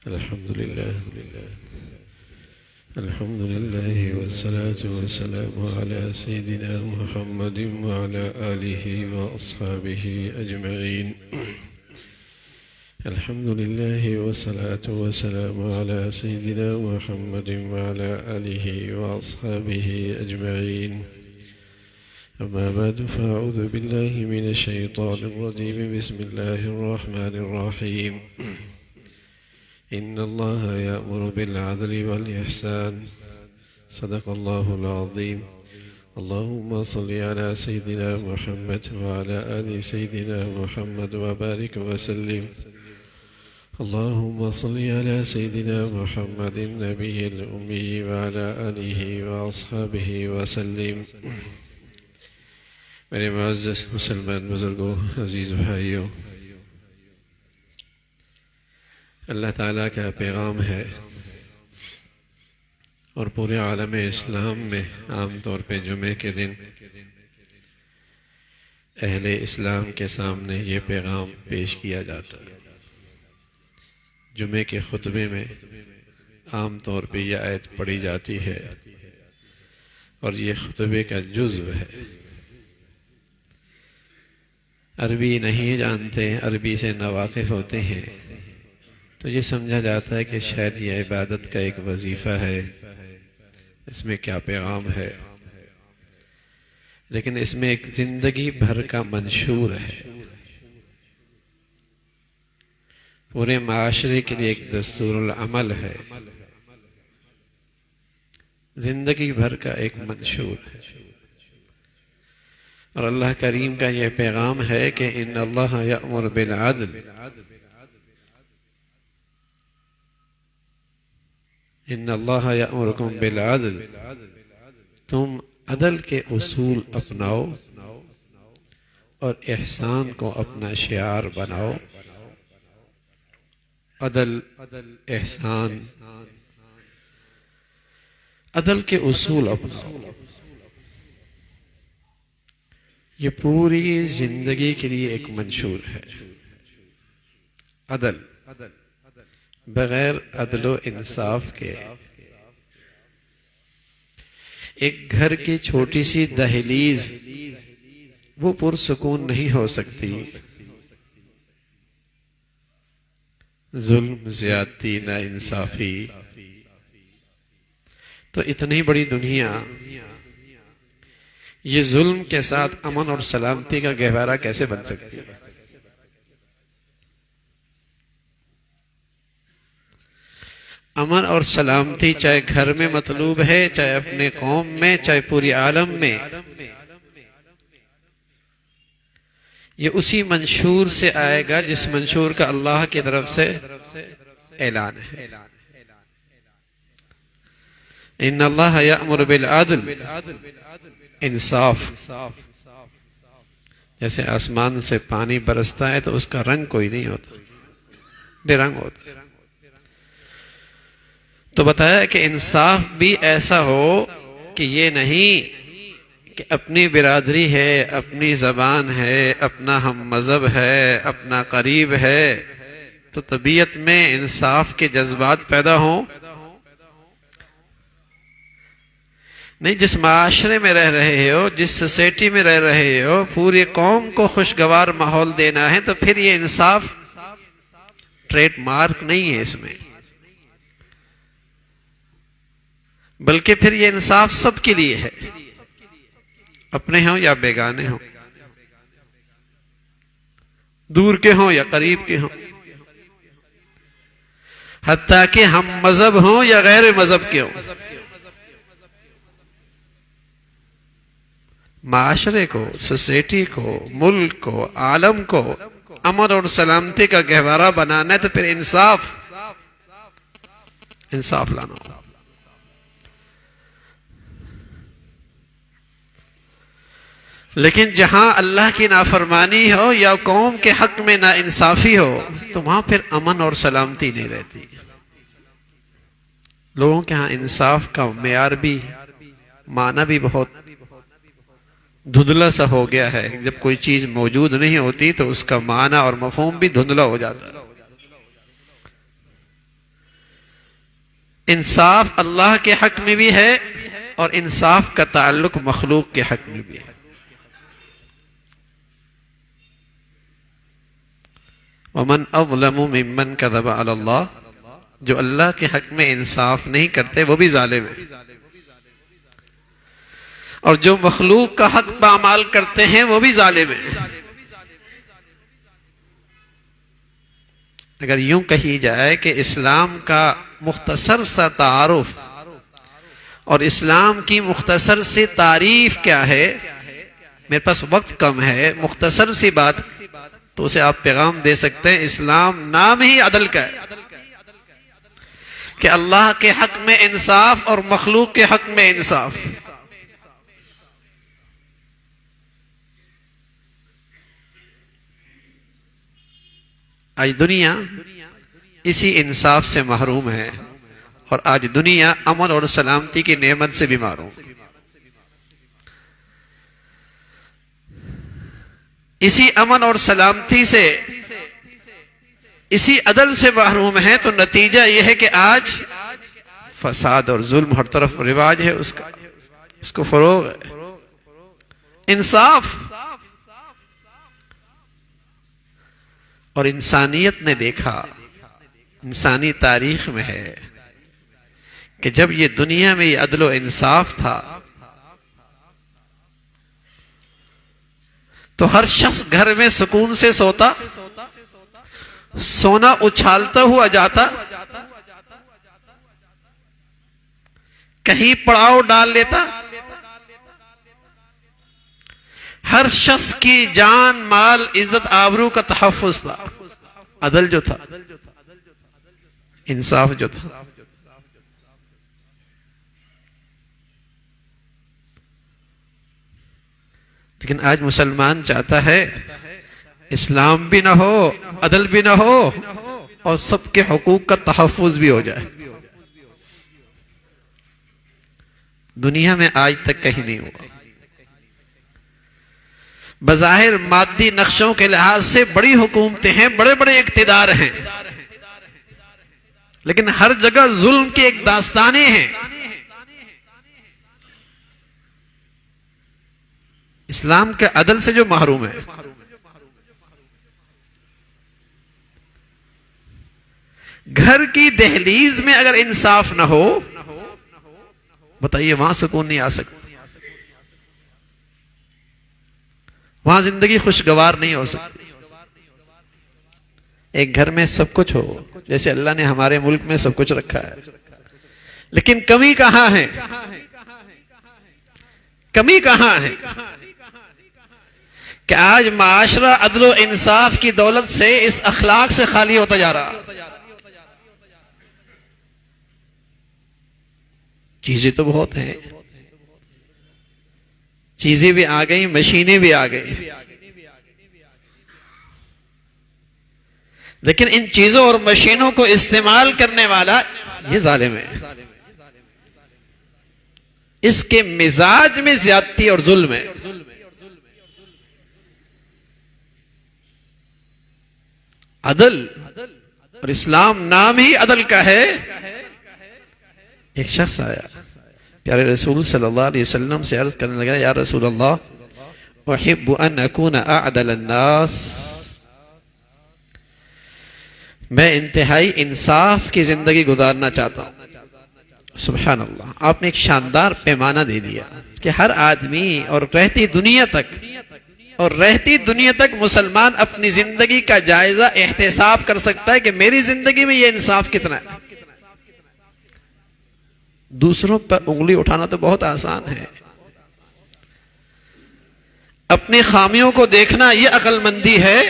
الحمد لله والصلاة والسلام على سيدنا محمد وعلى آله وأصحابه أجمعين. الحمد لله والصلاة والسلام على سيدنا محمد وعلى آله وأصحابه أجمعين. أما بعد، فأعوذ بالله من الشيطان الرجيم. بسم الله الرحمن الرحيم. إن الله يأمر بالعدل والإحسان. صدق الله العظيم. اللهم صل على سيدنا محمد وعلى آل سيدنا محمد وبارك وسلم. اللهم صل على سيدنا محمد النبي الأمي وعلى آله وأصحابه وسلم. میرے معزز مسلمان بزرگوں، عزیز بھائیوں، اللہ تعالیٰ کا پیغام ہے اور پورے عالم اسلام میں عام طور پہ جمعے کے دن اہل اسلام کے سامنے یہ پیغام پیش کیا جاتا ہے. جمعے کے خطبے میں عام طور پہ یہ آیت پڑھی جاتی ہے اور یہ خطبے کا جزو ہے. عربی نہیں جانتے، عربی سے ناواقف ہوتے ہیں تو یہ سمجھا جاتا ہے کہ شاید یہ عبادت کا ایک وظیفہ ہے، اس میں کیا پیغام ہے، لیکن اس میں ایک زندگی بھر کا منشور ہے. پورے معاشرے کے لیے ایک دستور العمل ہے، زندگی بھر کا ایک منشور ہے. اور اللہ کریم کا یہ پیغام ہے کہ ان اللہ یأمر بالعدل، ان اللہ یأمرکم بالعدل، تم عدل کے اصول اپناؤ اور احسان کو اپنا شعار بناؤ. عدل، احسان، عدل کے اصول اپناؤ. یہ پوری زندگی کے لیے ایک منشور ہے. عدل، بغیر عدل و انصاف کے ایک گھر کی چھوٹی سی دہلیز وہ پرسکون نہیں ہو سکتی. ظلم، زیادتی، ناانصافی، تو اتنی بڑی دنیا یہ ظلم کے ساتھ امن اور سلامتی کا گہوارہ کیسے بن سکتی ہے؟ امن اور سلامتی چاہے گھر میں مطلوب ہے، چاہے اپنے قوم میں، چاہے پوری عالم میں، یہ اسی منشور سے آئے گا جس منشور کا اللہ کی طرف سے اعلان ہے. ان اللہ یأمر بالعدل، انصاف. جیسے آسمان سے پانی برستا ہے تو اس کا رنگ کوئی نہیں ہوتا، بے رنگ ہوتا ہے. تو بتایا کہ انصاف بھی ایسا ہو کہ یہ نہیں کہ اپنی برادری ہے، اپنی زبان ہے، اپنا ہم مذہب ہے، اپنا قریب ہے تو طبیعت میں انصاف کے جذبات پیدا ہوں. نہیں، جس معاشرے میں رہ رہے ہو، جس سوسائٹی میں رہ رہے ہو، پوری قوم کو خوشگوار ماحول دینا ہے تو پھر یہ انصاف ٹریڈ مارک نہیں ہے اس میں، بلکہ پھر یہ انصاف سب کے لیے ہے، اپنے ہوں یا بیگانے ہوں، دور کے ہوں یا قریب کے ہوں، حتیٰ کہ ہم مذہب ہوں یا غیر مذہب کے ہوں. معاشرے کو، سوسائٹی کو، ملک کو، عالم کو امن اور سلامتی کا گہوارہ بنانا ہے تو پھر انصاف لانا ہوگا. لیکن جہاں اللہ کی نافرمانی ہو یا قوم کے حق میں ناانصافی ہو تو وہاں پھر امن اور سلامتی نہیں رہتی. لوگوں کے ہاں انصاف کا معیار بھی، معنی بھی بہت دھندلا سا ہو گیا ہے. جب کوئی چیز موجود نہیں ہوتی تو اس کا معنی اور مفہوم بھی دھندلا ہو جاتا ہے. انصاف اللہ کے حق میں بھی ہے اور انصاف کا تعلق مخلوق کے حق میں بھی ہے. ومن اظلم ممن كذب على اللہ، جو اللہ کے حق میں انصاف نہیں کرتے وہ بھی ظالم ہیں، اور جو مخلوق کا حق پامال کرتے ہیں وہ بھی ظالم ہیں. اگر یوں کہی جائے کہ اسلام کا مختصر سا تعارف اور اسلام کی مختصر سی تعریف کیا ہے، میرے پاس وقت کم ہے، مختصر سی بات تو اسے آپ پیغام دے سکتے ہیں. اسلام نام ہی عدل کا ہے کہ اللہ کے حق میں انصاف اور مخلوق کے حق میں انصاف. آج دنیا اسی انصاف سے محروم ہے، اور آج دنیا امن اور سلامتی کی نعمت سے بھی محروم. اسی امن اور سلامتی سے، اسی عدل سے محروم ہے، تو نتیجہ یہ ہے کہ آج فساد اور ظلم ہر طرف رواج ہے، اس کو فروغ ہے. انصاف اور انسانیت نے دیکھا، انسانی تاریخ میں ہے کہ جب یہ دنیا میں یہ عدل و انصاف تھا تو ہر شخص گھر میں سکون سے سوتا، سونا اچھالتا ہوا جاتا، کہیں پڑاؤ ڈال لیتا، ہر شخص کی جان مال عزت آبرو کا تحفظ تھا. عدل جو تھا، انصاف جو تھا. لیکن آج مسلمان چاہتا ہے اسلام بھی نہ ہو، عدل بھی نہ ہو، اور سب کے حقوق کا تحفظ بھی ہو جائے. دنیا میں آج تک کہیں نہیں ہوا. بظاہر مادی نقشوں کے لحاظ سے بڑی حکومتیں ہیں، بڑے بڑے اقتدار ہیں، لیکن ہر جگہ ظلم کی ایک داستانیں ہیں. اسلام کے عدل سے جو محروم ہے. گھر کی دہلیز میں اگر انصاف نہ ہو، بتائیے وہاں سکون نہیں آ سکتا، وہاں زندگی خوشگوار نہیں ہو سکتی. ایک گھر میں سب کچھ ہو، جیسے اللہ نے ہمارے ملک میں سب کچھ رکھا ہے، لیکن کمی کہاں ہے؟ کمی کہاں ہے کہ آج معاشرہ عدل و انصاف کی دولت سے اس اخلاق سے خالی ہوتا جا رہا. چیزیں تو بہت ہیں، چیزیں بھی آ گئی، مشینیں بھی آ گئی، لیکن ان چیزوں اور مشینوں کو استعمال کرنے والا یہ ظالم ہے. اس کے مزاج میں زیادتی اور ظلم ہے. عدل اور اسلام نام ہی عدل کا ہے. ایک شخص آیا پیارے رسول صلی اللہ علیہ وسلم سے عرض کرنے لگا، یا رسول اللہ احب ان اکون اعدل الناس، میں انتہائی انصاف کی زندگی گزارنا چاہتا ہوں. سبحان اللہ، آپ نے ایک شاندار پیمانہ دے دیا کہ ہر آدمی اور رہتی دنیا تک مسلمان اپنی زندگی کا جائزہ احتساب کر سکتا ہے کہ میری زندگی میں یہ انصاف کتنا ہے. دوسروں پر انگلی اٹھانا تو بہت آسان ہے، اپنی خامیوں کو دیکھنا یہ عقل مندی ہے.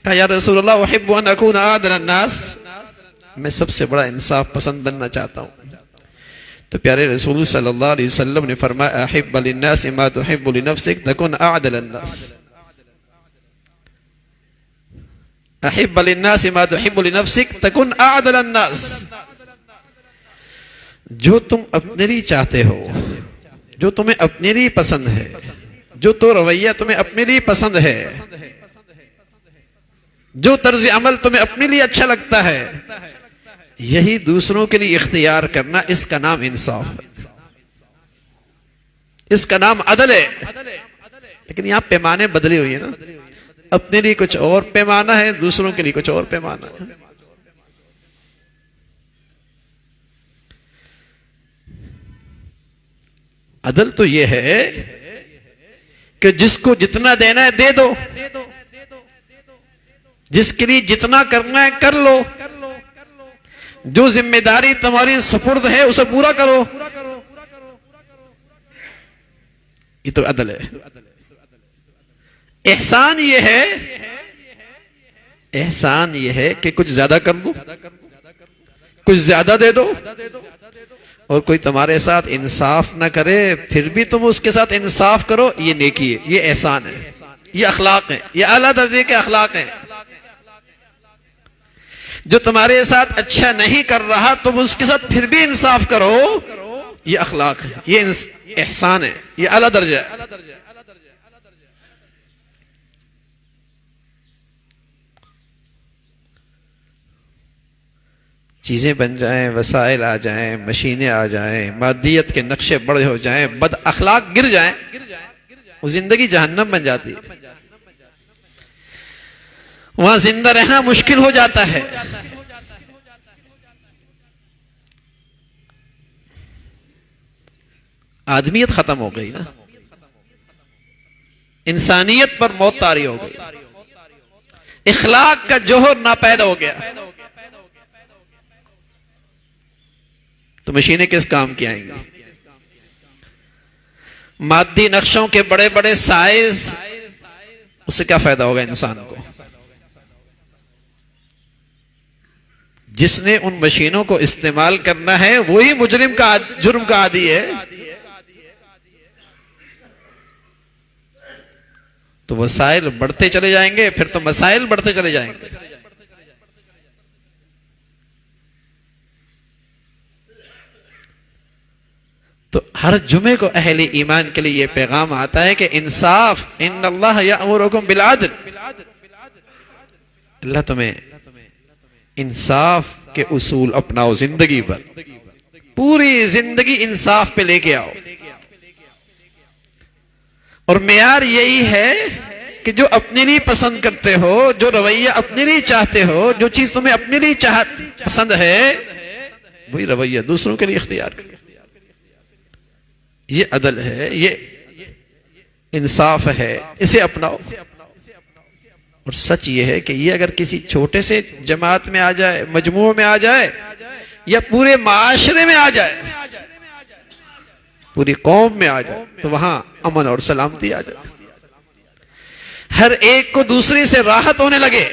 کہ یا رسول اللہ احب ان اکون اعدل الناس، میں سب سے بڑا انصاف پسند بننا چاہتا ہوں. تو پیارے رسول صلی اللہ علیہ وسلم نے فرمایا، احب للناس ما تحب لنفسک تکن اعدل الناس. احب للناس ما تحب لنفسک تکن اعدل الناس. جو تم اپنے لیے چاہتے ہو، جو تمہیں اپنے لیے پسند ہے، جو تو رویہ تمہیں اپنے لیے پسند ہے، جو طرز عمل تمہیں اپنے لیے اچھا لگتا ہے، یہی دوسروں کے لیے اختیار کرنا، اس کا نام انصاف ہے، اس کا نام عدل ہے۔ لیکن یہاں پیمانے بدلی ہوئی ہیں نا، اپنے لیے کچھ اور پیمانہ ہے، دوسروں کے لیے کچھ اور پیمانہ ہے۔ عدل تو یہ ہے کہ جس کو جتنا دینا ہے دے دو، جس کے لیے جتنا کرنا ہے کر لو، جو ذمہ داری تمہاری سپرد ہے اسے پورا کرو، یہ تو عدل ہے۔ احسان یہ ہے کہ کچھ زیادہ کر دو، کچھ زیادہ دے دو، اور کوئی تمہارے ساتھ انصاف نہ کرے پھر بھی تم اس کے ساتھ انصاف کرو، یہ نیکی ہے، یہ احسان ہے، یہ اخلاق ہے، یہ اعلیٰ درجے کے اخلاق ہیں۔ جو تمہارے ساتھ اچھا نہیں کر رہا تم اس کے ساتھ پھر بھی انصاف کرو، یہ اخلاق ہے، یہ احسان ہے، یہ اعلیٰ درجہ ہے۔ چیزیں بن جائیں، وسائل آ جائیں، مشینیں آ جائیں، مادیت کے نقشے بڑے ہو جائیں، بد اخلاق گر جائیں، وہ زندگی جہنم بن جاتی ہے، وہاں زندہ رہنا مشکل ہو جاتا ہے۔ آدمیت ختم ہو گئی نا، انسانیت پر موت طاری ہو گئی، اخلاق کا جوہر ناپید ہو گیا، تو مشینیں کس کام کی آئیں گی؟ مادی نقشوں کے بڑے بڑے سائز، اس سے کیا فائدہ ہوگا انسان کو؟ جس نے ان مشینوں کو استعمال کرنا ہے وہی جرم کا عادی ہے، تو وسائل بڑھتے چلے جائیں گے، پھر تو مسائل بڑھتے چلے جائیں گے۔ تو ہر جمعے کو اہل ایمان کے لیے یہ پیغام آتا ہے کہ انصاف، ان اللہ یأمرکم بالعدل، اللہ تمہیں انصاف کے اصول اپناؤ، زندگی پر پوری زندگی انصاف پہ لے کے آؤ، اور معیار یہی ہے کہ جو اپنے لیے پسند کرتے ہو، جو رویہ اپنے لیے چاہتے ہو، جو چیز تمہیں اپنے لیے پسند ہے، وہی رویہ دوسروں کے لیے اختیار کرو۔ یہ عدل ہے، یہ انصاف ہے، اسے اپناؤ۔ اور سچ یہ ہے کہ یہ اگر کسی چھوٹے سے جماعت میں آ جائے، مجموعے میں آ جائے، یا پورے معاشرے میں آ جائے، پوری قوم میں آ جائے، تو وہاں امن اور سلامتی آ جائے، ہر ایک کو دوسرے سے راحت ہونے لگے۔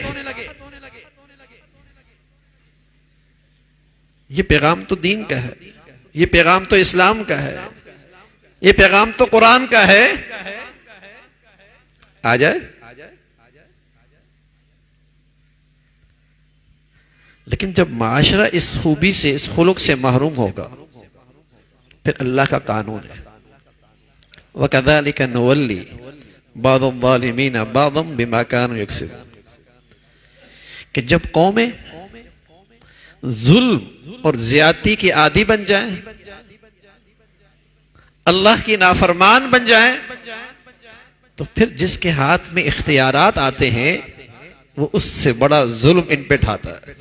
یہ پیغام تو دین کا ہے، یہ پیغام تو اسلام کا ہے، یہ پیغام تو قرآن کا ہے۔ آ جائے، لیکن جب معاشرہ اس خوبی سے، اس خلق سے محروم ہوگا، پھر اللہ کا قانون ہے، وَكَذَلِكَ نُوَلِّي بَعْضَ الظَّالِمِينَ بَعْضًا بِمَا كَانُوا يَكْسِبُونَ، کہ جب قومیں ظلم اور زیادتی کی عادی بن جائیں، اللہ کی نافرمان بن جائیں، تو پھر جس کے ہاتھ میں اختیارات آتے ہیں وہ اس سے بڑا ظلم ان پہ ڈھاتا ہے۔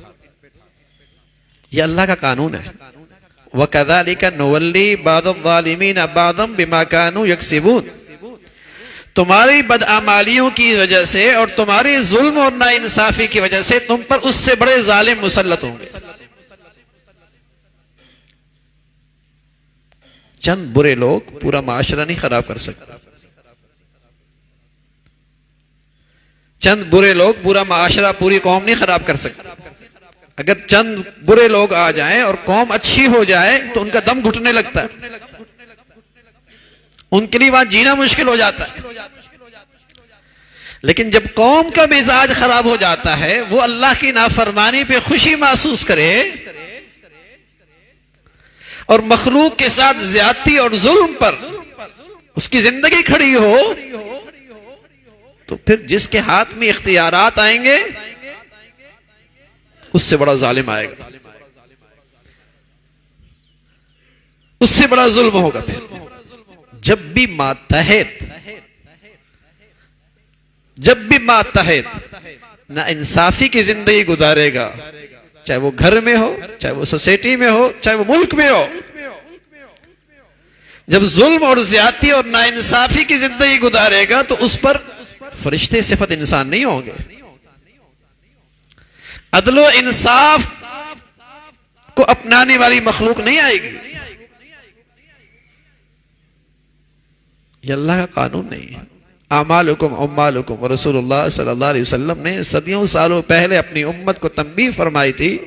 یہ اللہ کا قانون ہے، وَكَذَلِكَ نُوَلِّي بَعْضَ الظَّالِمِينَ بَعْضًا بِمَا كَانُوا يَكْسِبُونَ، تمہاری بدعمالیوں کی وجہ سے اور تمہاری ظلم اور ناانصافی کی وجہ سے تم پر اس سے بڑے ظالم مسلط ہوں گے۔ چند برے لوگ پورا معاشرہ نہیں خراب کر سکتے، چند برے لوگ پورا معاشرہ، پوری قوم نہیں خراب کر سکتے۔ اگر چند برے لوگ آ جائیں اور قوم اچھی ہو جائے تو ان کا دم گھٹنے لگتا ہے، ان کے لیے وہاں جینا مشکل ہو جاتا ہے۔ لیکن جب قوم کا مزاج خراب ہو جاتا ہے، وہ اللہ کی نافرمانی پہ خوشی محسوس کرے اور مخلوق کے ساتھ زیادتی اور ظلم پر اس کی زندگی کھڑی ہو، تو پھر جس کے ہاتھ میں اختیارات آئیں گے اس سے بڑا ظالم آئے گا۔ اس سے بڑا ظلم ہوگا پھر. جب بھی ماتحت نہ انصافی کی زندگی گزارے گا، چاہے وہ گھر میں ہو، چاہے وہ سوسائٹی میں ہو، چاہے وہ ملک میں ہو، جب ظلم اور زیادتی اور ناانصافی کی زندگی گزارے گا تو اس پر فرشتے صفت انسان نہیں ہوں گے. عدل و انصاف کو اپنانے والی مخلوق نہیں آئے گی. یہ اللہ کا قانون نہیں ہے. اعمالکم اموالکم، رسول اللہ صلی اللہ علیہ وسلم نے صدیوں سالوں پہلے اپنی امت کو تنبیہ فرمائی تھی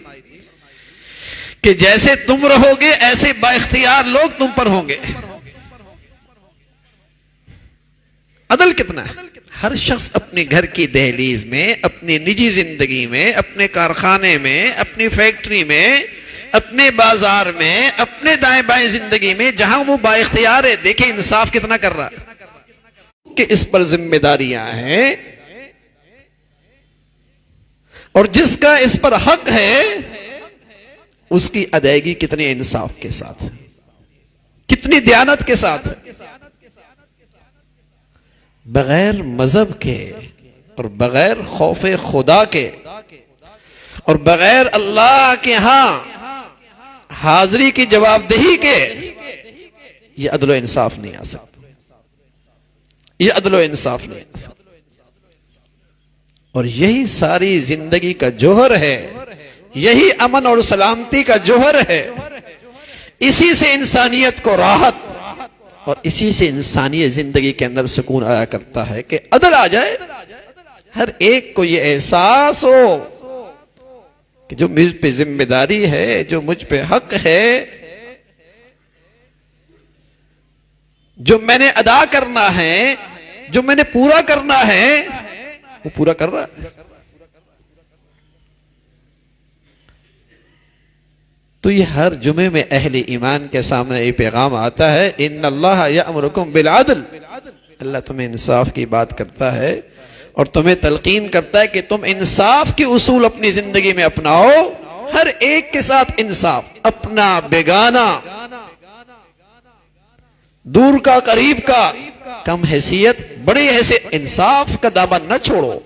کہ جیسے تم رہو گے ایسے با اختیار لوگ تم پر ہوں گے. عدل کتنا ہے؟ ہر شخص اپنے گھر کی دہلیز میں، اپنی نجی زندگی میں، اپنے کارخانے میں، اپنی فیکٹری میں، اپنے بازار میں، اپنے دائیں بائیں زندگی میں جہاں وہ با اختیار ہے، دیکھیں انصاف کتنا کر رہا ہے کہ اس پر ذمہ داریاں ہیں، اور جس کا اس پر حق ہے اس کی ادائیگی کتنے انصاف کے ساتھ، کتنی دیانت کے ساتھ، بغیر مذہب کے اور بغیر خوف خدا کے اور بغیر اللہ کے ہاں حاضری کی جواب دہی کے یہ عدل و انصاف نہیں آ سکتا. یہ عدل و انصاف نہیں آ سکتا. اور یہی ساری زندگی کا جوہر ہے، یہی امن اور سلامتی کا جوہر ہے. اسی سے انسانیت کو راحت اور اسی سے انسانی زندگی کے اندر سکون آیا کرتا ہے کہ عدل آ جائے، ہر ایک کو یہ احساس ہو کہ جو مجھ پہ ذمہ داری ہے، جو مجھ پہ حق ہے، جو میں نے ادا کرنا ہے، جو میں نے پورا کرنا ہے، وہ پورا کر رہا ہے. تو یہ ہر جمعے میں اہل ایمان کے سامنے یہ پیغام آتا ہے، ان اللہ یأمرکم بالعدل. اللہ تمہیں انصاف کی بات کرتا ہے اور تمہیں تلقین کرتا ہے کہ تم انصاف کے اصول اپنی زندگی میں اپناؤ. ہر ایک کے ساتھ انصاف، اپنا بیگانہ، دور کا قریب کا، کم حیثیت بڑی حیثیت، انصاف کا دامن نہ چھوڑو.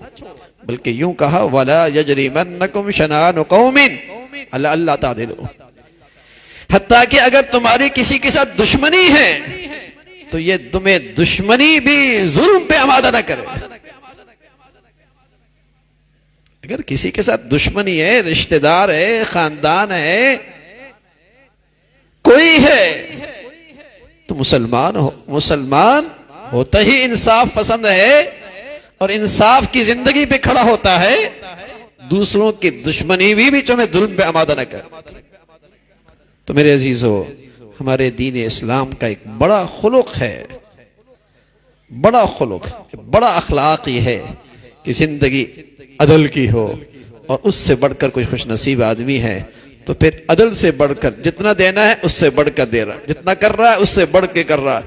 بلکہ یوں کہا وَلَا يَجْرِمَنَّكُمْ شَنَآنُ قَوْمٍ أَلَّا تَعْدِلُوا. حتیٰ کہ اگر تمہاری کسی کے ساتھ دشمنی ہے تو یہ تمہیں دشمنی بھی ظلم پہ آمادہ نہ کرے. اگر کسی کے ساتھ دشمنی ہے، رشتہ دار ہے، خاندان ہے، کوئی ہے، تو مسلمان ہو. مسلمان ہوتا ہی انصاف پسند ہے اور انصاف کی زندگی پہ کھڑا ہوتا ہے. دوسروں کی دشمنی بھی تمہیں ظلم پہ آمادہ نہ کرے. تو میرے عزیزو، ہمارے دین اسلام کا ایک بڑا خلق ہے، بڑا خلق، بڑا اخلاق یہ ہے کہ زندگی عدل کی ہو. اور اس سے بڑھ کر کوئی خوش نصیب آدمی ہے تو پھر عدل سے بڑھ کر جتنا دینا ہے اس سے بڑھ کر دے رہا، جتنا کر رہا ہے اس سے بڑھ کے کر رہا.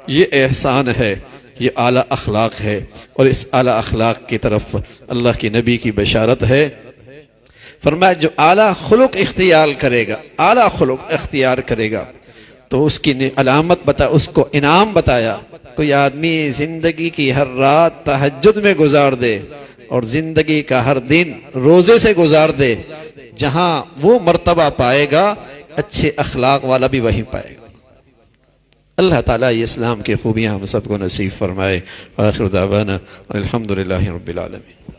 یہ احسان ہے، یہ اعلیٰ اخلاق ہے. اور اس اعلیٰ اخلاق کی طرف اللہ کی نبی کی بشارت ہے. فرمایا جو اعلیٰ خلق اختیار کرے گا، اعلیٰ خلق اختیار کرے گا تو اس کی علامت بتا، اس کو انعام بتایا. کوئی آدمی زندگی کی ہر رات تہجد میں گزار دے اور زندگی کا ہر دن روزے سے گزار دے، جہاں وہ مرتبہ پائے گا اچھے اخلاق والا بھی وہیں پائے گا. اللہ تعالیٰ یہ اسلام کی خوبیاں ہم سب کو نصیب فرمائے. آخر دعوانا الحمدللہ رب العالمین.